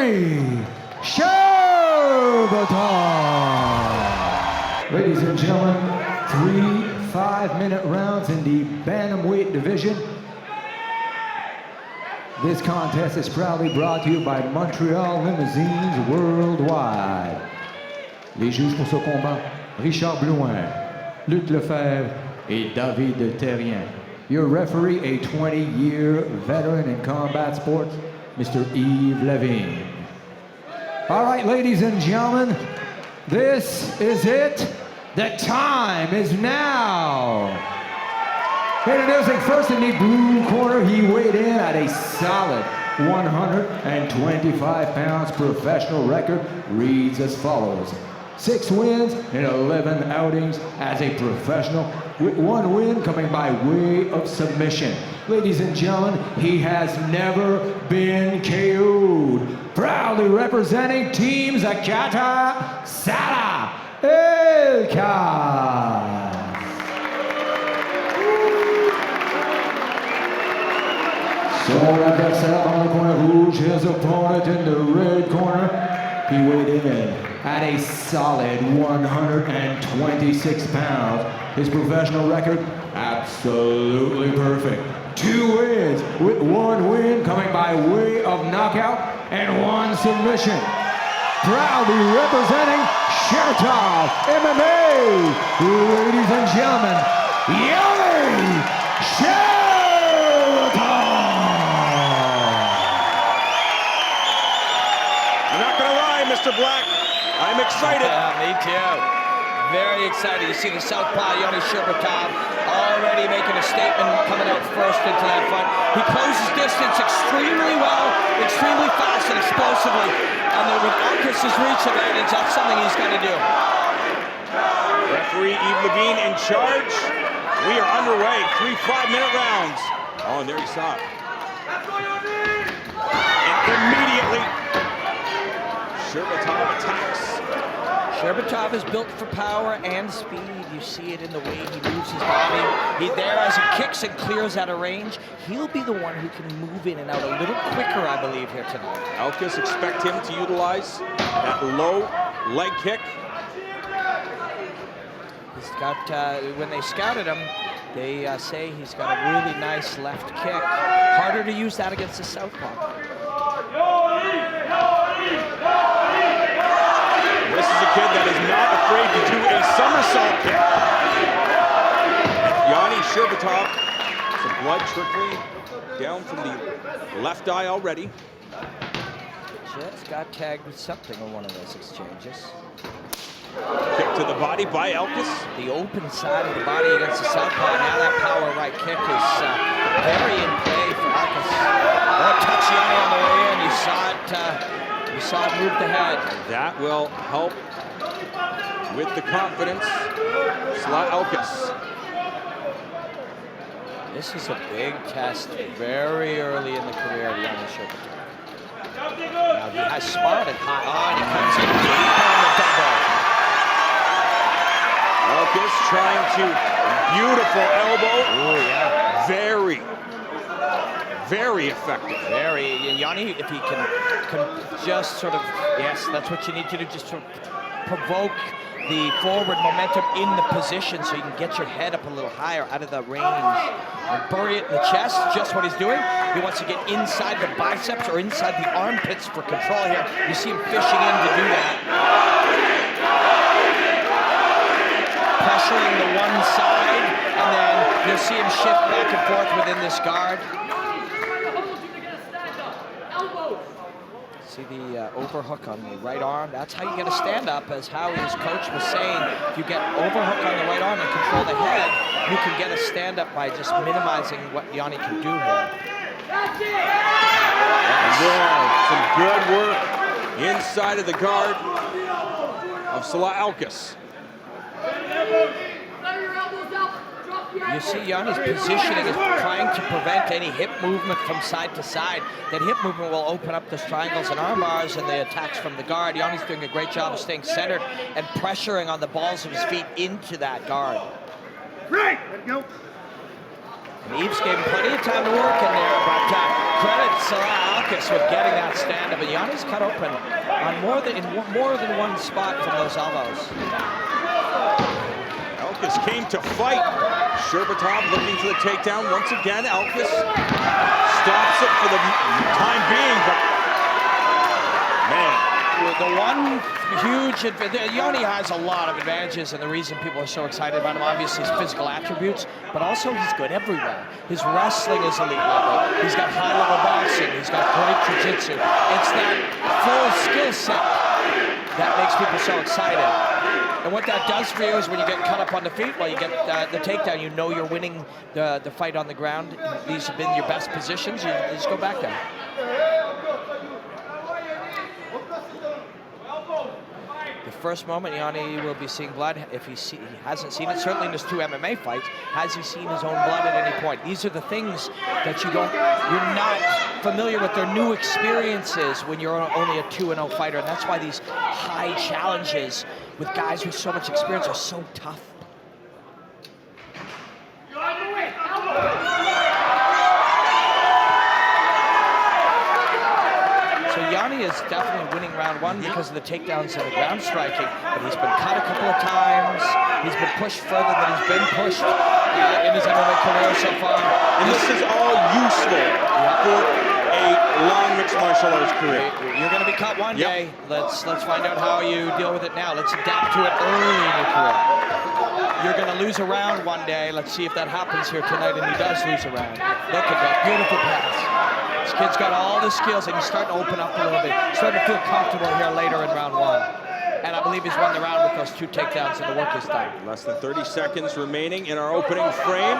Yoni Sherbatov. Ladies and gentlemen, 3 5-minute rounds in the bantamweight division. This contest is proudly brought to you by Montreal Limousines Worldwide. Les juges pour ce combat, Richard Blouin, Luc Lefebvre et David Terrien. Your referee, a 20-year veteran in combat sports, Mr. Yves Levine. All right, ladies and gentlemen, this is it. The time is now. Introducing first in the blue corner, he weighed in at a solid 125 pounds. Professional record reads as follows: 6 wins in 11 outings as a professional, with 1 win coming by way of submission. Ladies and gentlemen, he has never been KO'd. Proudly representing Team Zakata, Salah Elkas. Son adversaire dans le coin rouge, his opponent in the red corner. He weighed in at a solid 126 pounds. His professional record, absolutely perfect. 2 wins, with 1 win coming by way of knockout and 1 submission. Proudly representing Sherbatov MMA, ladies and gentlemen, Yoni Sherbatov. I'm not gonna lie, Mr. Black, I'm excited. Me too. Very excited. You see the southpaw, Yoni Sherbatov, already making a statement, coming out first into that fight. He closes distance extremely well, extremely fast and explosively. And then with Elkas' reach advantage, that's something he's got to do. Referee Yves Levine in charge. We are underway. 3 5-minute rounds. Oh, and there you saw it. And immediately, Sherbatov attacks. Sherbatov is built for power and speed. You see it in the way he moves his body. He's there as he kicks and clears out of range. He'll be the one who can move in and out a little quicker, I believe, here tonight. Elkas expect him to utilize that low leg kick. He's got, when they scouted him, they say he's got a really nice left kick. Harder to use that against the southpaw. This is a kid that is not afraid to do a somersault kick. Yoni Sherbatov, some blood trickling down from the left eye already. Just got tagged with something on one of those exchanges. Kick to the body by Elkas. The open side of the body against the southpaw. Now that power right kick is very in play for Elkas. Oh, touch Yoni on the way in. You saw it. You saw it move the head. That will help with the confidence. Salah Elkas. This is a big test very early in the career of Yoni Sherbatov. Now he has smarted high on. He comes in deep on the double. Elkas trying to beautiful elbow. Oh yeah. Very effective. Very. And Yoni, if he can just sort of, yes, that's what you need to do, just to provoke the forward momentum in the position so you can get your head up a little higher out of the range. And bury it in the chest, just what he's doing. He wants to get inside the biceps or inside the armpits for control here. You see him fishing in to do that. Pressuring the one side, and then you'll see him shift back and forth within this guard. See the overhook on the right arm. That's how you get a stand-up, as Howie's coach was saying. If you get overhook on the right arm and control the head, you can get a stand-up by just minimizing what Yoni can do here. And then some good work inside of the guard of Salah Elkas. You see Yoni's positioning is trying to prevent any hip movement from side to side. That hip movement will open up those triangles and arm bars and the attacks from the guard. Yoni's doing a great job of staying centered and pressuring on the balls of his feet into that guard. Great! Let it go. And Yves gave him plenty of time to work in there, but credit Salah Elkas with getting that stand-up, and Yoni's cut open on more than one spot from those elbows. Elkas came to fight. Sherbatov looking for the takedown once again. Elkas stops it for the time being, but man. The one huge advantage, Yoni has a lot of advantages, and the reason people are so excited about him, obviously, his physical attributes, but also he's good everywhere. His wrestling is elite level. He's got high-level boxing. He's got great jiu-jitsu. It's that full skill set that makes people so excited. And what that does for you is when you get cut up on the feet, while you get the takedown, you know you're winning the fight on the ground. These have been your best positions. You just go back there. The first moment Yoni will be seeing blood, if he hasn't seen it, certainly in his 2 MMA fights, has he seen his own blood at any point? These are the things that you're not familiar with. They're new experiences when you're only a 2-0 fighter, and that's why these high challenges with guys with so much experience are so tough. Yoni is definitely winning round 1 because of the takedowns and the ground striking, but he's been cut a couple of times. He's been pushed further than he's been pushed in his MMA career so far. And this is all useful for a long mixed martial arts career. You're going to be cut one day. Let's find out how you deal with it now. Let's adapt to it early in your career. You're going to lose a round one day. Let's see if that happens here tonight, and he does lose a round. Look at that beautiful pass. This kid's got all the skills, and he's starting to open up a little bit. He's starting to feel comfortable here later in round 1. And I believe he's won the round with those 2 takedowns, and the work is done. Less than 30 seconds remaining in our opening frame.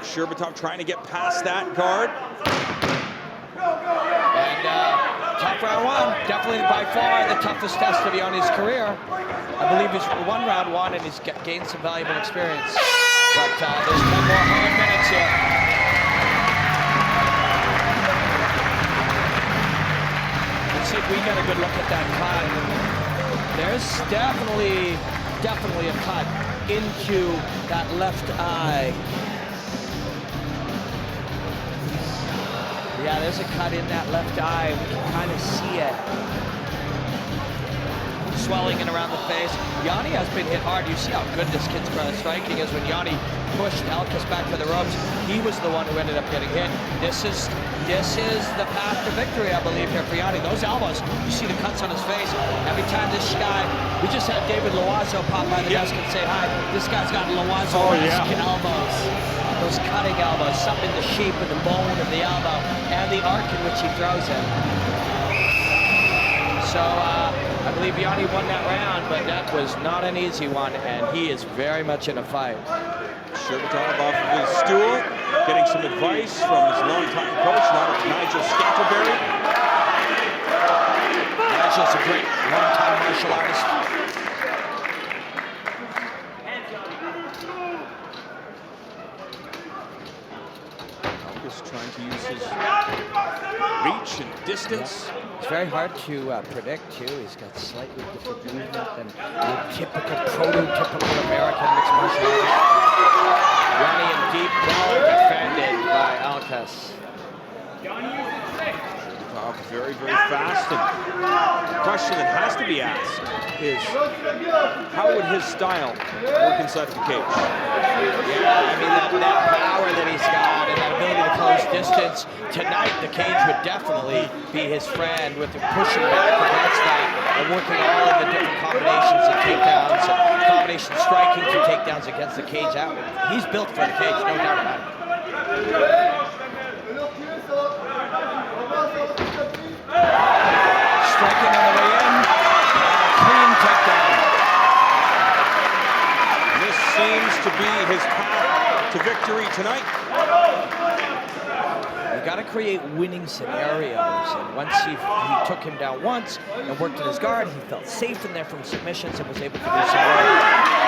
Sherbatov trying to get past that guard. And tough round 1. Definitely by far the toughest test of Yoni's career. I believe he's won round 1, and he's gained some valuable experience. But there's 10 more hard minutes here. See if we get a good look at that cut. There's definitely a cut into that left eye. Yeah, there's a cut in that left eye. We can kind of see it. Swelling in around the face. Yoni has been hit hard. You see how good this kid's striking is. When Yoni pushed Elkas back to the ropes, he was the one who ended up getting hit. This is the path to victory, I believe, here for Yoni. Those elbows, you see the cuts on his face. Every time this guy, we just had David Loazo pop by the desk and say hi. This guy's got Loazo-esque elbows. Those cutting elbows, something in the shape of the bone of the elbow and the arc in which he throws it. So I believe Yoni won that round, but that was not an easy one, and he is very much in a fight. Sherbatov off of his stool, getting some advice from his longtime coach, Nigel Scantlebury. Nigel's a great long-time martial artist. Trying to use his reach and distance. It's very hard to predict, too. He's got slightly different movement than the typical, prototypical American mixed martial artist. Yoni in deep, well defended by Elkas. Very, very fast. And the question that has to be asked is, how would his style work inside of the cage? Yeah, I mean, that power that he's got and that ability to close distance, tonight the cage would definitely be his friend with the pushing back against that and working all of the different combinations and takedowns and combination striking to takedowns against the cage out. He's built for the cage, no doubt about it. Striking on the way in, clean takedown. This seems to be his path to victory tonight. You got to create winning scenarios, and once he took him down once and worked in his guard, he felt safe in there from submissions and was able to do some work.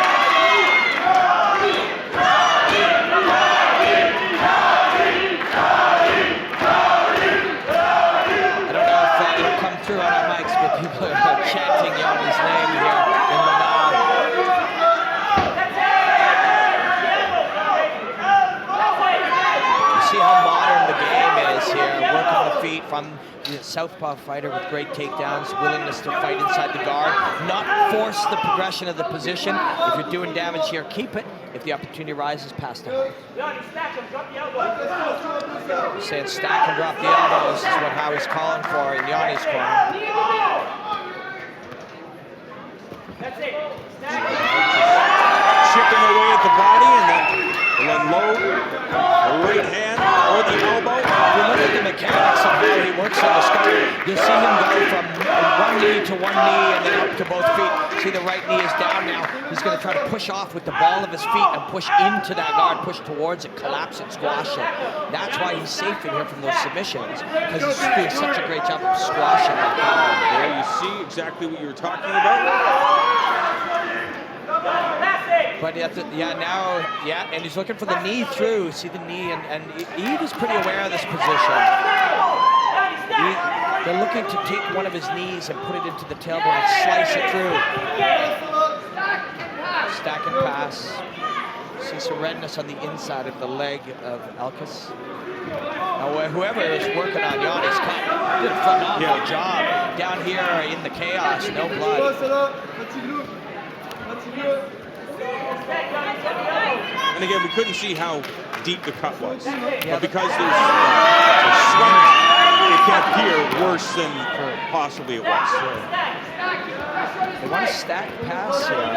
Through on our mics, but people are chanting Yoni's name here in Laval. You see how modern the game is. pace here, work on the feet from the southpaw fighter with great takedowns, willingness to fight inside the guard, not force the progression of the position. If you're doing damage here, keep it. If the opportunity rises, pass to him. Saying stack and drop the elbows is what Howie's calling for in Yoni's corner. Chipping away at the body and then low, the right hand or the elbow. If you look at the mechanics of how he works on the skull, you'll see him go from one knee to one knee and then up to both feet. See, the right knee is down now. He's going to try to push off with the ball of his feet and push into that guard, push towards it, collapse it, squash it. That's why he's safe in here from those submissions, because he's doing such a great job of squashing that guard. There you see exactly what you were talking about. But and he's looking for the knee through. See the knee, and Eve is pretty aware of this position. They're looking to take one of his knees and put it into the tailbone and slice it through. Stack and pass. See some redness on the inside of the leg of Elkas. Now, whoever is working on Yoni's cut did a phenomenal job down here in the chaos. No blood. And again, we couldn't see how deep the cut was. But because there's sweat, it can appear worse than possibly it was. They want to stack pass here.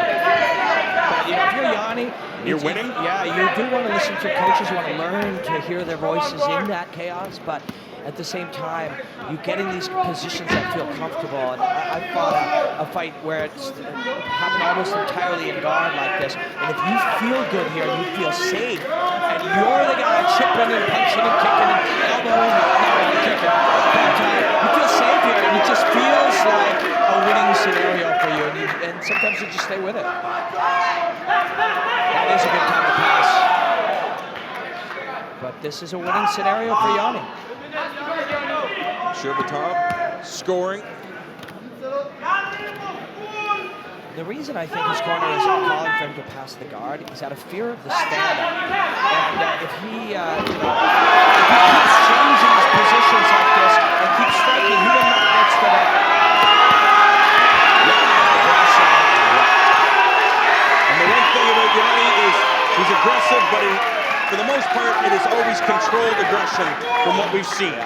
But if you're Yoni, you're winning? Yeah, you do want to listen to your coaches. You want to learn to hear their voices in that chaos. But at the same time, you get in these positions that feel comfortable. And I fought a fight where it's happened almost entirely in guard like this. And if you feel good here, you feel safe, and you're the guy chipping and punching and kicking and elbowing and kicking, but you feel safe here, and it just feels like a winning scenario for you. And sometimes you just stay with it. That is a good time to pass. But this is a winning scenario for Yoni. Sherbatov scoring. The reason I think his corner is calling for him to pass the guard is out of fear of the stand-up. And if he keeps changing his positions like this and keeps striking, he will not get stood up. And the one thing about Yoni is he's aggressive, but for the most part, it is always controlled aggression from what we've seen.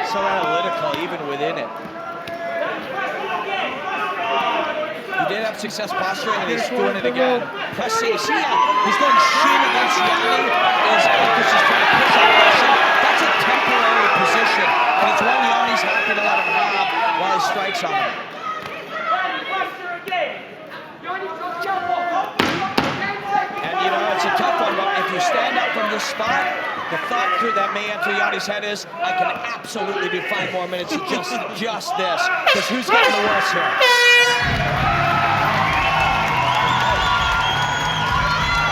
So analytical, even within it. He did have success posturing, and he's doing it again. Pressing, see he's going shin against Yoni. Elkas is trying to push on pressure. That's a temporary position, and it's one Yoni's happy to let him have while he strikes on him. And it's a tough one, but if you stand up from this spot, the thought through that may enter Yoni's head is, I can absolutely do 5 more minutes of just this, because who's getting the worst here?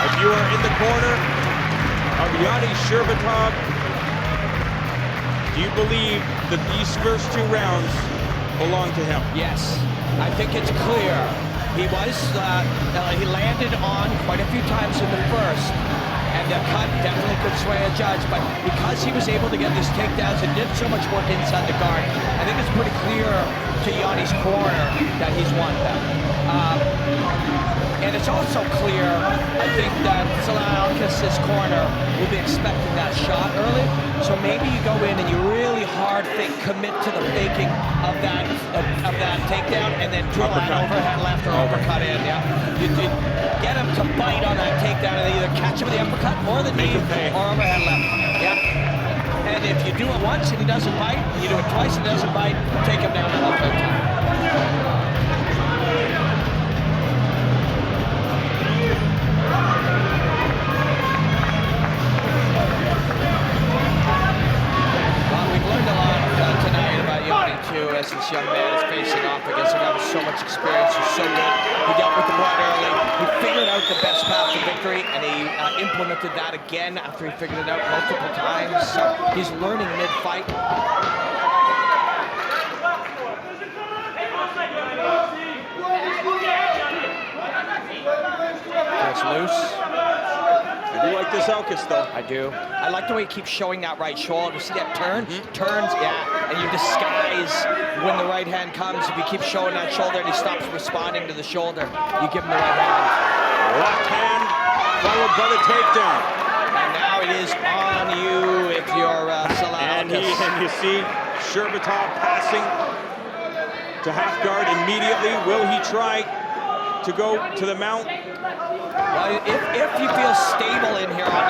If you are in the corner of Yoni Sherbatov, do you believe that these first 2 rounds belong to him? Yes, I think it's clear. He landed on quite a few times in the first, and the cut definitely could sway a judge, but because he was able to get these takedowns and did so much work inside the guard, I think it's pretty clear to Yoni's corner that he's won them. And it's also clear, I think, that Salah Elkas' corner will be expecting that shot early. So maybe you go in and you really hard commit to the faking of that takedown, and then drill that overhead left or uppercut in. Yeah, you get him to bite on that takedown, and they either catch him with the uppercut or the knee or overhead left. Yeah. And if you do it once and he doesn't bite, you do it twice and he doesn't bite, take him down on the third time. As this young man is facing off against a guy with so much experience, who's so good. He dealt with the blood early. He figured out the best path to victory, and he implemented that again after he figured it out multiple times. So he's learning mid-fight. That's loose. I do like this Elkas, though. I do. I like the way he keeps showing that right shoulder. See that turn? Turns, yeah. And you disguise when the right hand comes. If you keep showing that shoulder and he stops responding to the shoulder, you give him the right hand. Left hand followed by the takedown. And now it is on you if you're Salah Elkas. And you see Sherbatov passing to half guard immediately. Will he try to go to the mount? Well, if you feel stable in here on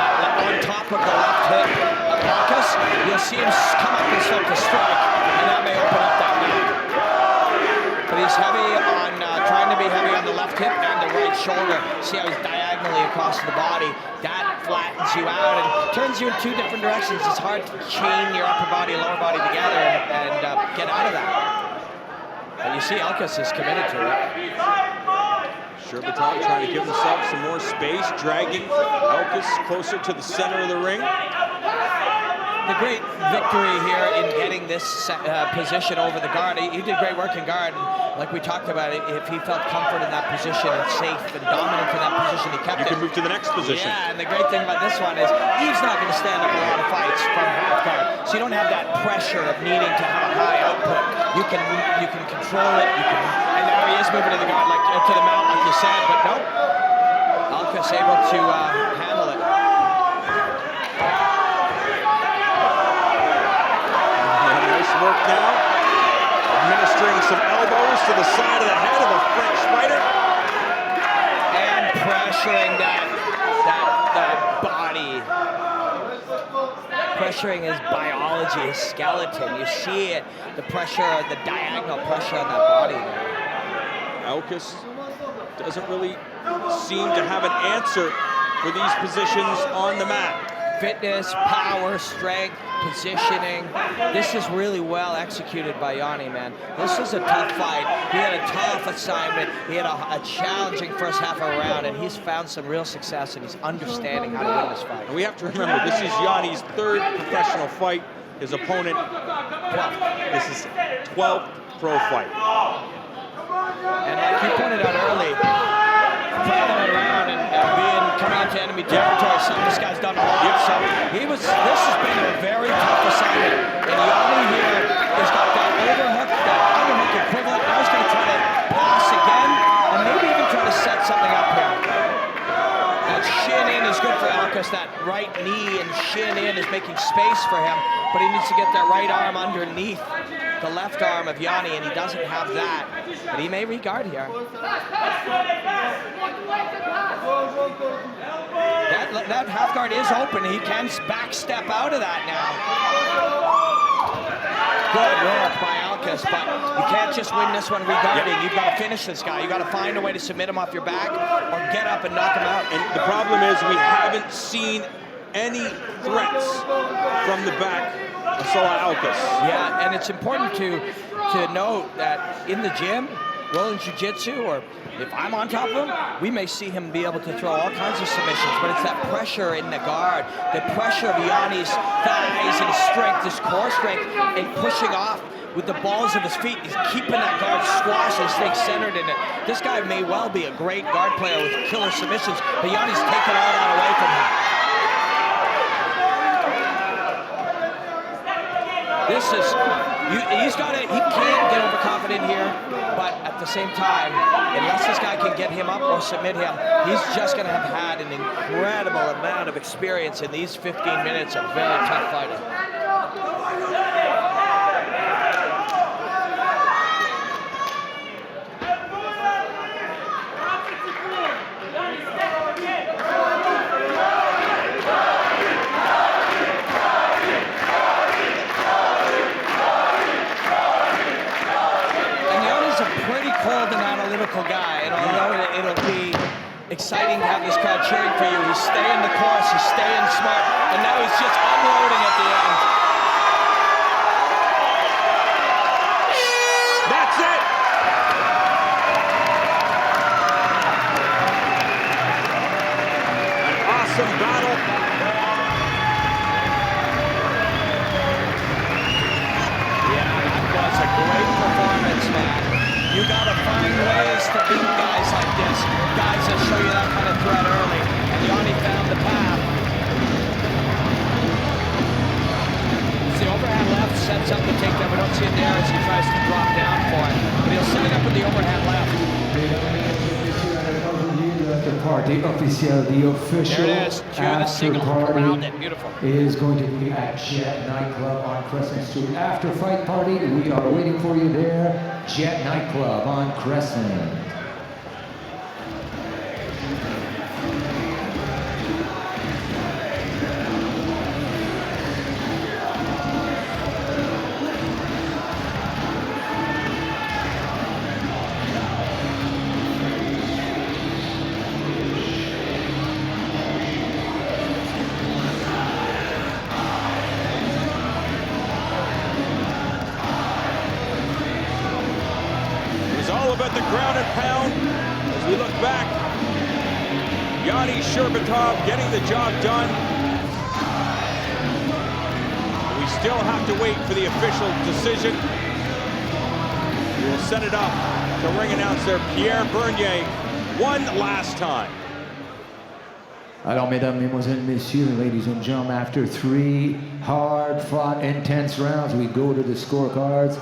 top of the left hip of Elkas, you'll see him come up and start to strike, and that may open up that mount. But he's heavy on, trying to be heavy on the left hip and the right shoulder. See how he's diagonally across the body. That flattens you out and turns you in two different directions. It's hard to chain your upper body and lower body together and get out of that. But you see Elkas is committed to it. Sherbatov trying to give himself some more space, dragging Elkas closer to the center of the ring. The great victory here in getting this position over the guard. He did great work in guard. And like we talked about, if he felt comfort in that position and safe and dominant in that position, he kept it. You can move to the next position. Yeah, and the great thing about this one is he's not going to stand up a lot of fights from half guard. So you don't have that pressure of needing to have a high output. You can control it. And now he is moving to the guard, like to the mount, like you said. But nope, Elkas able to handle it. Work now, administering some elbows to the side of the head of a French fighter. And pressuring that body. Pressuring his biology, his skeleton. You see it, the pressure, the diagonal pressure on that body. Elkas doesn't really seem to have an answer for these positions on the mat. Fitness, power, strength, positioning. This is really well executed by Yoni, man. This is a tough fight. He had a tough assignment. He had a challenging first half of a round, and he's found some real success, and he's understanding how to win this fight. And we have to remember, this is Yoni's third professional fight. His opponent, 12th. This is 12th pro fight. And like you pointed out early, traveling around and coming into enemy territory, some of this guy's done a lot. So this has been a very tough assignment. And Yoni here has got that overhook, that underhook equivalent. Now he's going to try to pass again, and maybe even try to set something up here. That shin in is good for Elkas. That right knee and shin in is making space for him, but he needs to get that right arm underneath the left arm of Yoni, and he doesn't have that. But he may regard here. That half guard is open. He can back step out of that now. Good work by Elkas, but you can't just win this one regarding. You've got to finish this guy. You've got to find a way to submit him off your back or get up and knock him out. And the problem is we haven't seen any threats from the back of Salah Elkas. Yeah, and it's important to note that in the gym, well, in jiu-jitsu, or if I'm on top of him, we may see him be able to throw all kinds of submissions, but it's that pressure in the guard, the pressure of Yoni's thighs and his strength, his core strength, and pushing off with the balls of his feet. He's keeping that guard squashed and staying centered in it. This guy may well be a great guard player with killer submissions, but Yoni's taking all that away from him. This is, he can't get overconfident here, but at the same time, unless this guy can get him up or submit him, he's just going to have had an incredible amount of experience in these 15 minutes of very tough fighting. Cold and analytical guy, and although it'll be exciting to have this crowd cheering for you, he's staying the course, he's staying smart, and now he's just unloading at the end. That's it! An awesome battle. Yeah, that was a great performance, man. You gotta find ways to beat guys like this, guys that show you that kind of threat early. And Yoni found the path. in there as he tries to drop down for it. But he'll set it up with the overhand left. The party official, the official There it is. To the after single party around it. Beautiful. is going to be at Jet Nightclub on Crescent Street. After fight party, we are waiting for you there. Jet Nightclub on Crescent. About the ground and pound. As we look back, Yoni Sherbatov getting the job done. We still have to wait for the official decision. We will set it up to ring announcer Pierre Bernier one last time. Alors, mesdames, mesdemoiselles, messieurs, ladies and gentlemen, after 3 hard-fought, intense rounds, we go to the scorecards.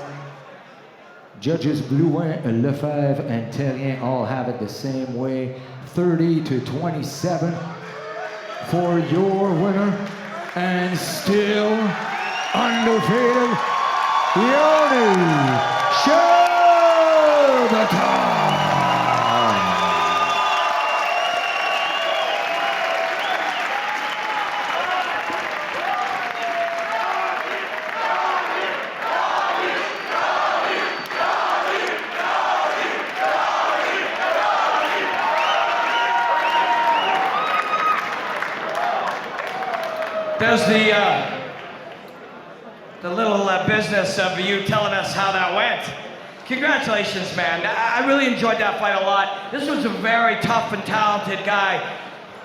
Judges Blouin, Lefebvre, and Terrien all have it the same way. 30-27 for your winner. And still undefeated, Yoni Sherbatov. There's the little business of you telling us how that went. Congratulations, man. I really enjoyed that fight a lot. This was a very tough and talented guy.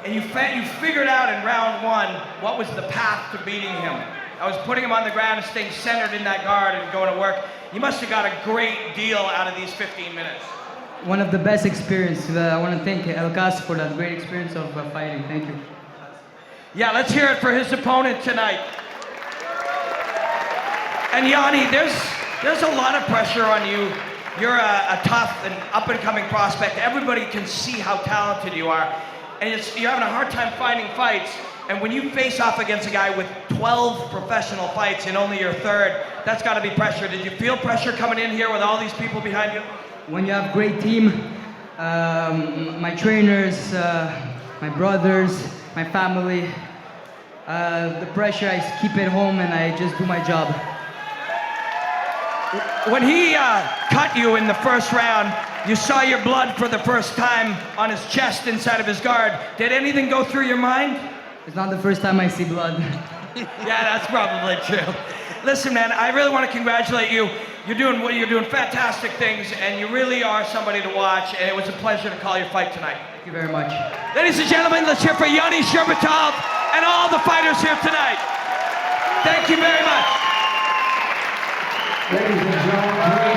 And you figured out in round 1 what was the path to beating him. I was putting him on the ground and staying centered in that guard and going to work. You must have got a great deal out of these 15 minutes. One of the best experiences. I want to thank Elkas for that great experience of fighting. Thank you. Yeah, let's hear it for his opponent tonight. And Yoni, there's a lot of pressure on you. You're a tough and up-and-coming prospect. Everybody can see how talented you are. And you're having a hard time finding fights. And when you face off against a guy with 12 professional fights in only your 3rd, that's got to be pressure. Did you feel pressure coming in here with all these people behind you? When you have a great team, my trainers, my brothers, my family, the pressure, I keep it home and I just do my job. When he cut you in the first round, you saw your blood for the first time on his chest inside of his guard. Did anything go through your mind? It's not the first time I see blood. Yeah, that's probably true. Listen, man, I really want to congratulate you. You're doing fantastic things, and you really are somebody to watch, and it was a pleasure to call your fight tonight. Thank you very much. Ladies and gentlemen, let's hear for Yoni Sherbatov and all the fighters here tonight. Thank you very much. Ladies and gentlemen,